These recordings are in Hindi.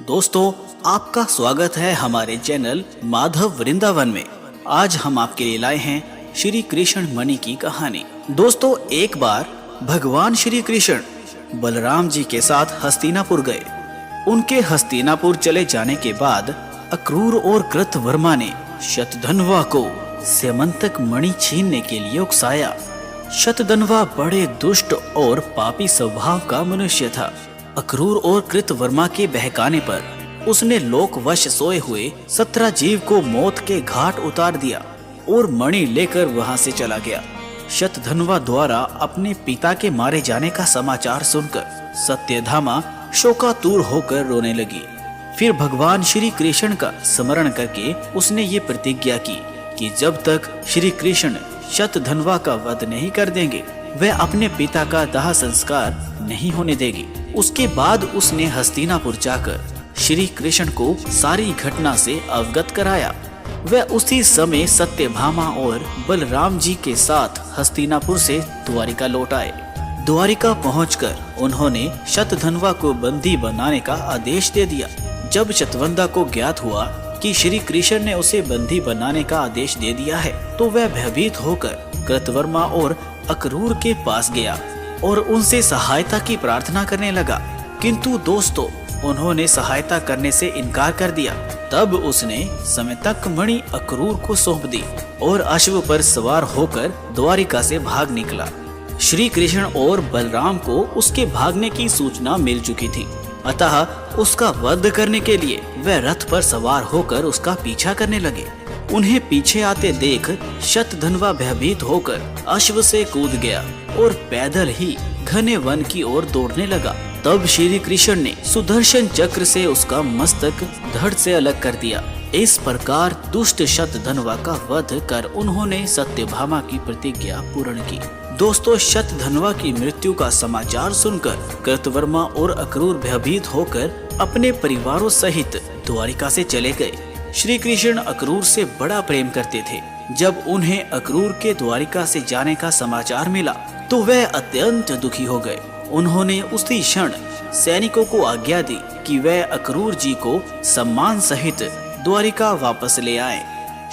दोस्तों, आपका स्वागत है हमारे चैनल माधव वृंदावन में। आज हम आपके लिए लाए हैं श्री कृष्ण मणि की कहानी। दोस्तों, एक बार भगवान श्री कृष्ण बलराम जी के साथ हस्तिनापुर गए। उनके हस्तिनापुर चले जाने के बाद अक्रूर और कृतवर्मा ने शतधन्वा को स्यमंतक मणि छीनने के लिए उकसाया। शतधन्वा बड़े दुष्ट और पापी स्वभाव का मनुष्य था। अक्रूर और कृतवर्मा के बहकाने पर उसने लोकवश सोए हुए 17 जीव को मौत के घाट उतार दिया और मणि लेकर वहां से चला गया। शतधन्वा द्वारा अपने पिता के मारे जाने का समाचार सुनकर सत्यधामा शोकातुर होकर रोने लगी। फिर भगवान श्री कृष्ण का स्मरण करके उसने ये प्रतिज्ञा की कि जब तक श्री कृष्ण शतधन्वा का वध नहीं कर देंगे, वह अपने पिता का दाह संस्कार नहीं होने देगी। उसके बाद उसने हस्तिनापुर जाकर श्री कृष्ण को सारी घटना से अवगत कराया। वह उसी समय सत्यभामा और बलराम जी के साथ हस्तिनापुर से द्वारिका लौट आए। द्वारिका पहुंचकर उन्होंने शतधन्वा को बंदी बनाने का आदेश दे दिया। जब शतवंदा को ज्ञात हुआ कि श्री कृष्ण ने उसे बंदी बनाने का आदेश दे दिया है, तो वह भयभीत होकर कृतवर्मा और अक्रूर के पास गया और उनसे सहायता की प्रार्थना करने लगा। किंतु दोस्तों, उन्होंने सहायता करने से इनकार कर दिया। तब उसने स्यमंतक मणि अक्रूर को सौंप दी और अश्व पर सवार होकर द्वारिका से भाग निकला। श्री कृष्ण और बलराम को उसके भागने की सूचना मिल चुकी थी, अतः उसका वध करने के लिए वह रथ पर सवार होकर उसका पीछा करने लगे। उन्हें पीछे आते देख शतधन्वा भयभीत होकर अश्व से कूद गया और पैदल ही घने वन की ओर दौड़ने लगा। तब श्री कृष्ण ने सुदर्शन चक्र से उसका मस्तक धड़ से अलग कर दिया। इस प्रकार दुष्ट शतधन्वा का वध कर उन्होंने सत्यभामा की प्रतिज्ञा पूर्ण की। दोस्तों, शतधन्वा की मृत्यु का समाचार सुनकर कृतवर्मा और अक्रूर भयभीत होकर अपने परिवारों सहित द्वारिका से चले गए। श्री कृष्ण अक्रूर से बड़ा प्रेम करते थे। जब उन्हें अक्रूर के द्वारिका से जाने का समाचार मिला तो वह अत्यंत दुखी हो गए। उन्होंने उसी क्षण सैनिकों को आज्ञा दी कि वह अक्रूर जी को सम्मान सहित द्वारिका वापस ले आए।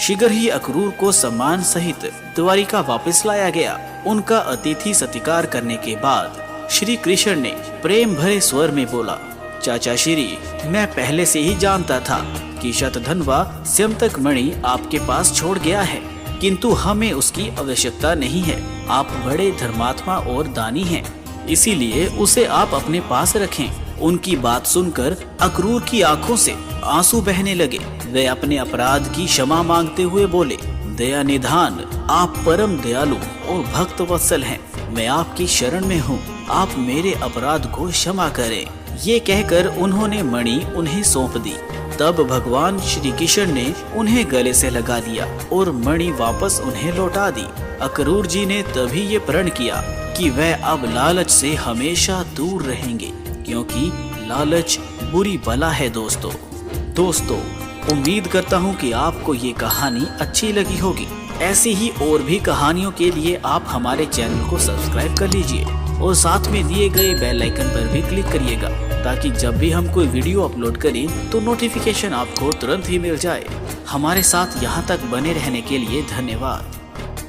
शीघ्र ही अक्रूर को सम्मान सहित द्वारिका वापस लाया गया। उनका अतिथि सत्कार करने के बाद श्री कृष्ण ने प्रेम भरे स्वर में बोला, चाचा श्री, मैं पहले से ही जानता था कि शतधन्वा स्यमंतक मणि आपके पास छोड़ गया है, किंतु हमें उसकी आवश्यकता नहीं है। आप बड़े धर्मात्मा और दानी हैं, इसीलिए उसे आप अपने पास रखें। उनकी बात सुनकर अक्रूर की आंखों से आंसू बहने लगे। वे अपने अपराध की क्षमा मांगते हुए बोले, दया निधान, आप परम दयालु और भक्त वत्सल हैं। मैं आपकी शरण में हूँ, आप मेरे अपराध को क्षमा करें। ये कहकर उन्होंने मणि उन्हें सौंप दी। तब भगवान श्री कृष्ण ने उन्हें गले से लगा दिया और मणि वापस उन्हें लौटा दी। अक्रूर जी ने तभी ये प्रण किया कि वह अब लालच से हमेशा दूर रहेंगे, क्योंकि लालच बुरी बला है। दोस्तों, उम्मीद करता हूँ कि आपको ये कहानी अच्छी लगी होगी। ऐसी ही और भी कहानियों के लिए आप हमारे चैनल को सब्सक्राइब कर लीजिए और साथ में दिए गए बेल आइकन पर भी क्लिक करिएगा, ताकि जब भी हम कोई वीडियो अपलोड करें तो नोटिफिकेशन आपको तुरंत ही मिल जाए। हमारे साथ यहाँ तक बने रहने के लिए धन्यवाद।